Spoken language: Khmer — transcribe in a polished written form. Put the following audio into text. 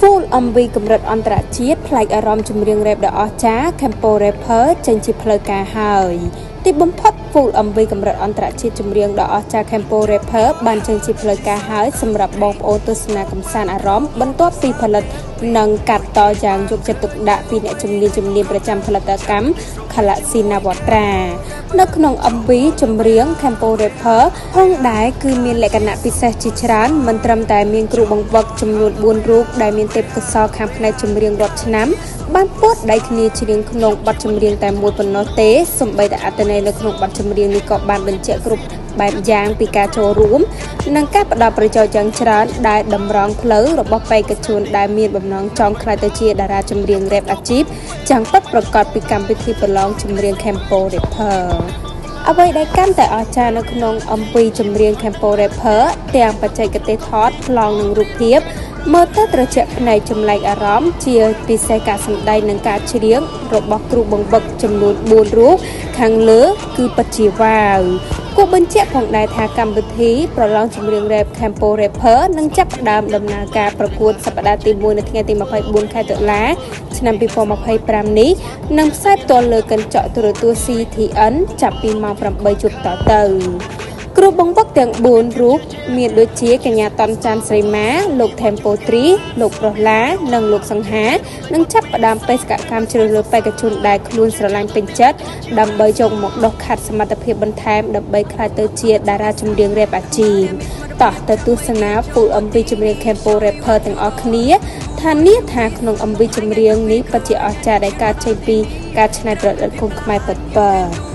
Full MV កម្រិតអន្តរជាតិផ្លែកអារម្មណ៍ចម្រៀងរ៉េបដ៏អស្ចារ្យ Campo Rapper ចេញជាផ្លូវការហើយទីបំផុត Full MV កម្រិតអន្តរជាតិចម្រៀងដ៏អស្ចារ្យ Campo Rapper បានចេញជាផ្លូវការហើយសម្រាប់បងប្អូនទស្សនាកម្សាន្តអារម្មណ៍បន្ទាប់ពីផលិតនិងកាត់តយ៉ាងយកចិត្តទុកដាក់ពីអ្នកជំនាញប្រចាំផលិតកម្ម Galaxy Navatra នៅក្នុង MV ចម្រៀង Campo Rapper ផងដែរគឺមានលក្ខណៈពិសេសជាច្រើនមិនត្រឹមតែមានគ្រូបង្វឹកចំនួន4រូបដែលមានទេពកោសល្យខាងផ្នែកចម្រៀងរាប់ឆ្នាំបានពួតដៃគ្នាច្រៀងក្នុងបទចម្រៀងតែមួយប៉ុណ្ណោះទេសូម្បីតែអត្ថន័យនៅក្នុងបទចម្រៀងនេះក៏បានបញ្ជាក់គ្រប់បែបយ៉ាងពីការចូលរួមនិងការផ្ដល់ប្រយោជន៍យ៉ាងច្រើនដែលតម្រង់ផ្លូវរបស់បេក្ខជនដែលមានបំណងចង់ក្លាយទៅជាតារាចម្រៀងរ៉េបអាជីពយ៉ាងពិតប្រាកដពីកម្មវិធីប្រឡងចម្រៀង Campo Rapper អ្វីដែលកាន់តែអស្ចារ្យនៅក្នុងអំពីចម្រៀង Campo Rapper ទាំងបច្ចេកទេសថតប្លង់និងរូបភាពមើលទៅត្រជាក់ភ្នែកចម្លែកអារម្មណ៍ជាពិសេសការសម្ដែងនិងការច្រៀងរបស់គ្រូបង្វឹកចំនួន4រូបខាងលើគឺពិតជាវ៉ាវគួរបញ្ជាក់ផងដែរថាកម្មវិធីប្រឡងចម្រៀង Rap Campo Rapper នឹងចាប់ផ្ដើមដំណើរការប្រកួតសប្តាហ៍ទី1នៅថ្ងៃទី24ខែតុលាឆ្នាំ2025នេះនឹងផ្សាយផ្ទាល់លើកញ្ចក់ទូរទស្សន៍ CTN ចាប់ពីម៉ោង8យប់តទៅគ្រូបង្វឹកទាំង4រូបមានដូចជាកញ្ញាតនចាន់ស្រីម៉ាលោក Tempo 3លោកប្រុសឡានិងលោកសង្ហានឹងចាប់ផ្ដើមបេសកកម្មជ្រើសរើសបេក្ខជនដែលខ្លួនស្រឡាញ់ពេញចិត្តដើម្បីយកមកដុសខាត់សមត្ថភាពបន្ថែមដើម្បីក្លាយទៅជាតារាចម្រៀងរ៉េបអាជីពតោះទៅទស្សនា Full MV ចម្រៀង Campo Rapper ទាំងអស់គ្នាថាក្នុង MV ចម្រៀងនេះពិតជាអស្ចារ្យដែលកើតចេញពីការច្នៃប្រឌិតគុំខ្មែរពិតៗ